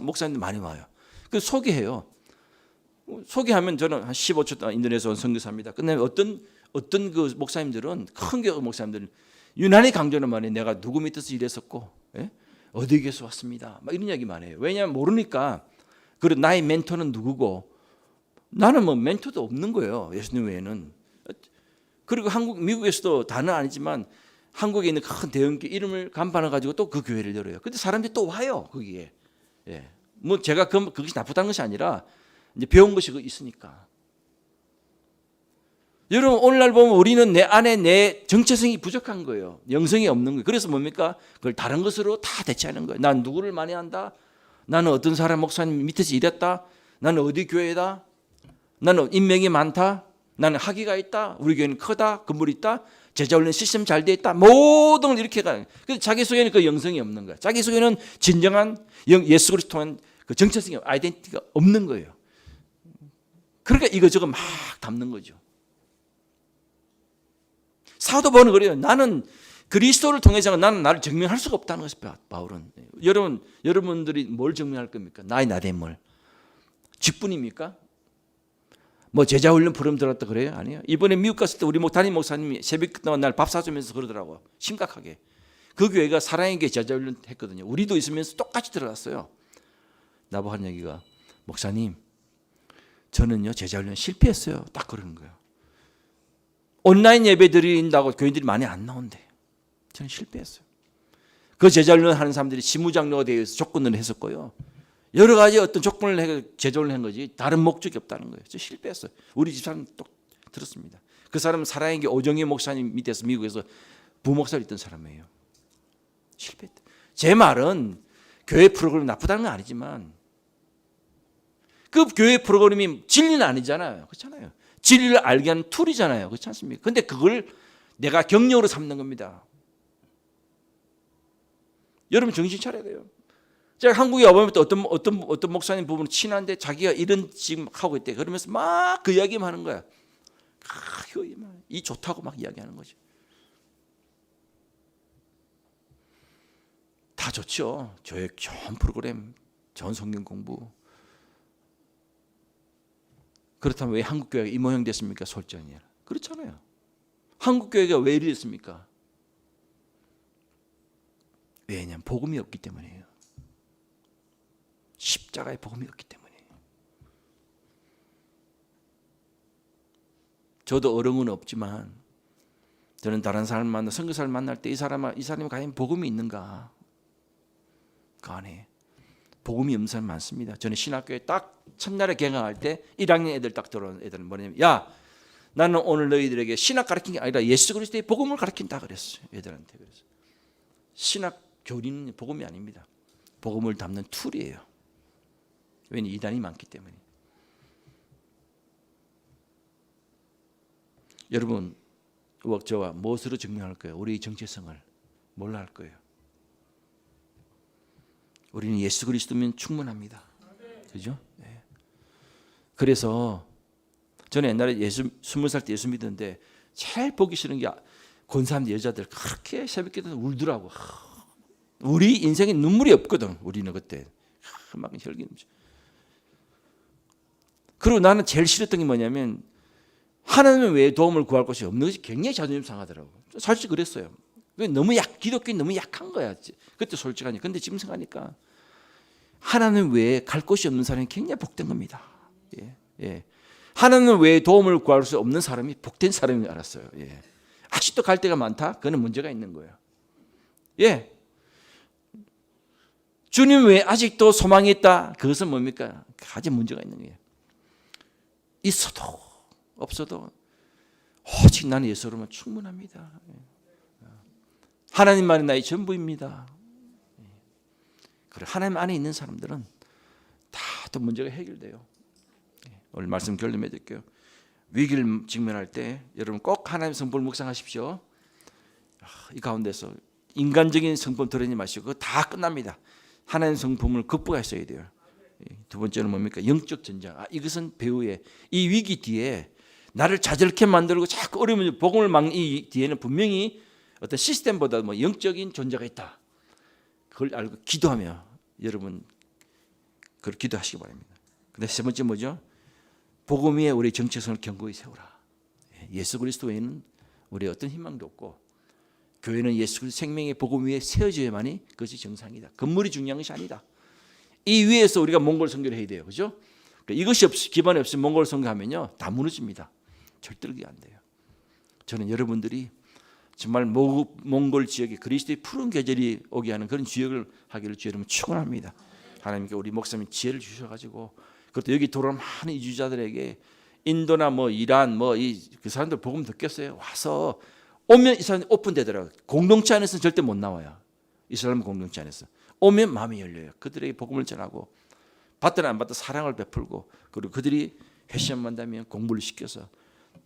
목사님들 많이 와요. 그 소개해요. 소개하면 저는 한 15초 동안 인도네시아 온 선교사입니다. 끝나면 어떤 그 목사님들은 큰 교회 목사님들은 유난히 강조하는 말이 내가 누구 밑에서 일했었고, 예? 어디 교회에서 왔습니다. 막 이런 이야기만 해요. 왜냐하면 모르니까. 그리고 나의 멘토는 누구고, 나는 뭐 멘토도 없는 거예요. 예수님 외에는. 그리고 미국에서도 다는 아니지만 한국에 있는 큰 대형교 이름을 간판을 가지고 또 그 교회를 열어요. 근데 사람들이 또 와요, 거기에. 예. 뭐 제가 그것이 나쁘다는 것이 아니라 이제 배운 것이 있으니까. 여러분 오늘날 보면 우리는 내 안에 내 정체성이 부족한 거예요. 영성이 없는 거예요. 그래서 뭡니까? 그걸 다른 것으로 다 대체하는 거예요. 난 누구를 많이 한다. 나는 어떤 사람 목사님 밑에서 일했다. 나는 어디 교회다. 나는 인맥이 많다. 나는 학위가 있다. 우리 교회는 크다. 건물이 있다. 제자 훈련 시스템 잘 돼 있다. 모든 걸 이렇게 가는. 그래서 자기 속에는 그 영성이 없는 거야. 자기 속에는 진정한 예수 그리스도 통한 그 정체성이 아이덴티티가 없는 거예요. 그러니까 이거저거 막 담는 거죠. 사도 바울은 그래요. 나는 그리스도를 통해서 나는 나를 증명할 수가 없다는 것이 바울은. 여러분들이 뭘 증명할 겁니까? 나의 나됨을. 직분입니까? 뭐 제자훈련 프로그램 들었다 그래요? 아니에요. 이번에 미국 갔을 때 우리 담임 목사님이 새벽 끝나고 날 밥 사주면서 그러더라고요. 심각하게. 그 교회가 사랑의 교회 제자훈련 했거든요. 우리도 있으면서 똑같이 들어갔어요. 나보고 한 얘기가 목사님 저는요 제자훈련 실패했어요. 딱 그러는 거예요. 온라인 예배 드린다고 교인들이 많이 안 나온대. 저는 실패했어요. 그 제자훈련 하는 사람들이 시무장로가 되어 있어서 조건을 했었고요. 여러 가지 어떤 조건을 해 제조를 한 거지 다른 목적이 없다는 거예요. 저 실패했어요. 우리 집사람 또 들었습니다. 그 사람은 사랑의 교회 오정희 목사님 밑에서 미국에서 부목사를 있던 사람이에요. 실패했다. 제 말은 교회 프로그램이 나쁘다는 건 아니지만 그 교회 프로그램이 진리는 아니잖아요. 그렇잖아요. 진리를 알게 하는 툴이잖아요. 그렇지 않습니까? 근데 그걸 내가 경력으로 삼는 겁니다. 여러분 정신 차려야 돼요. 제가 한국에 와보면 또 어떤 목사님 부부는 친한데 자기가 이런 지금 하고 있대. 그러면서 막 그 이야기만 하는 거야. 이 좋다고 막 이야기하는 거죠. 다 좋죠. 좋은 프로그램, 좋은 성경 공부. 그렇다면 왜 한국 교회가 이 모양 됐습니까? 솔직히 아니라. 그렇잖아요. 한국 교회가 왜 이리 됐습니까? 왜냐하면 복음이 없기 때문이에요. 십자가의 복음이 없기 때문이에요. 저도 어려움은 없지만 저는 다른 사람을 만나 선교사를 만날 때 이 사람이 과연 복음이 있는가? 그 안에 복음이 없는 사람 많습니다. 저는 신학교에 딱 첫날에 개강할 때 1학년 애들 딱 들어온 애들은 뭐냐면 야 나는 오늘 너희들에게 신학 가르친 게 아니라 예수 그리스도의 복음을 가르친다 그랬어요. 애들한테. 그래서 신학 교리는 복음이 아닙니다. 복음을 담는 툴이에요. 왜냐하면 이단이 많기 때문에. 여러분 저와 무엇으로 증명할 거예요? 우리의 정체성을 뭘로 할 거예요? 우리는 예수 그리스도면 충분합니다. 그죠? 네. 그래서 저는 옛날에 20살 때 예수 믿었는데 제일 보기 싫은 게 권사님 여자들 그렇게 새벽기도 울더라고. 우리 인생에 눈물이 없거든. 우리는 그때 막 혈기 넘쳐. 그리고 나는 제일 싫었던 게 뭐냐면 하나님 외에 도움을 구할 곳이 없는 것이 굉장히 자존심 상하더라고. 사실 그랬어요. 너무 기독교는 너무 약한 거야. 그때 솔직하니. 근데 지금 생각하니까 하나님 외에 갈 곳이 없는 사람이 굉장히 복된 겁니다. 예, 예. 하나님 외에 도움을 구할 수 없는 사람이 복된 사람인 줄 알았어요. 예. 아직도 갈 데가 많다? 그거는 문제가 있는 거예요. 예. 주님 외에 아직도 소망이 있다? 그것은 뭡니까? 가장 문제가 있는 거예요. 있어도 없어도 오직 나는 예수로만 충분합니다. 하나님만이 나의 전부입니다. 그리고 하나님 안에 있는 사람들은 다 또 문제가 해결돼요. 오늘 말씀 결론해 드릴게요. 위기를 직면할 때 여러분 꼭 하나님 성품을 묵상하십시오. 이 가운데서 인간적인 성품 드러내지 마시고 그거 다 끝납니다. 하나님 성품을 극복하셔야 돼요. 두 번째는 뭡니까? 영적 전쟁. 이것은 배후에 이 위기 뒤에 나를 좌절케 만들고 자꾸 어려우면 복음을 막는 이 뒤에는 분명히 어떤 시스템보다 뭐 영적인 존재가 있다. 그걸 알고 기도하며 여러분 그걸 기도하시기 바랍니다. 근데 세 번째 뭐죠? 복음 위에 우리 정체성을 견고히 세우라. 예수 그리스도 외에는 우리의 어떤 희망도 없고 교회는 예수 그리스도 생명의 복음 위에 세워져야만이 그것이 정상이다. 건물이 중요한 것이 아니다. 이 위에서 우리가 몽골 선교를 해야 돼요. 그죠? 이것이 기반이 없이 몽골 선교하면요 다 무너집니다. 절대로 그게 안 돼요. 저는 여러분들이 정말 몽골 지역에 그리스도의 푸른 계절이 오게 하는 그런 지역을 하기를 주 여러분 축원합니다. 하나님께 우리 목사님 지혜를 주셔가지고 그것도 여기 돌아오는 많은 이주자들에게 인도나 뭐 이란 그 사람들 복음 듣겠어요. 와서 오면 이 사람이 오픈되더라고요. 공동체 안에서는 절대 못 나와요. 이 사람은 공동체 안에서 오면 마음이 열려요. 그들에게 복음을 전하고 받든 안 받든 사랑을 베풀고 그리고 그들이 회심한다면 공부를 시켜서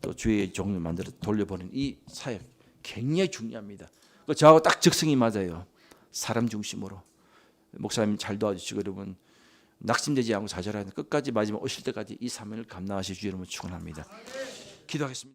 또 주의 종을 만들어 돌려보는 이 사역 굉장히 중요합니다. 저하고 딱 적성이 맞아요. 사람 중심으로. 목사님 잘 도와주시고 여러분 낙심되지 않고 좌절하는 끝까지 마지막 오실 때까지 이 사명을 감당하실 주 여러분 축원합니다. 기도하겠습니다.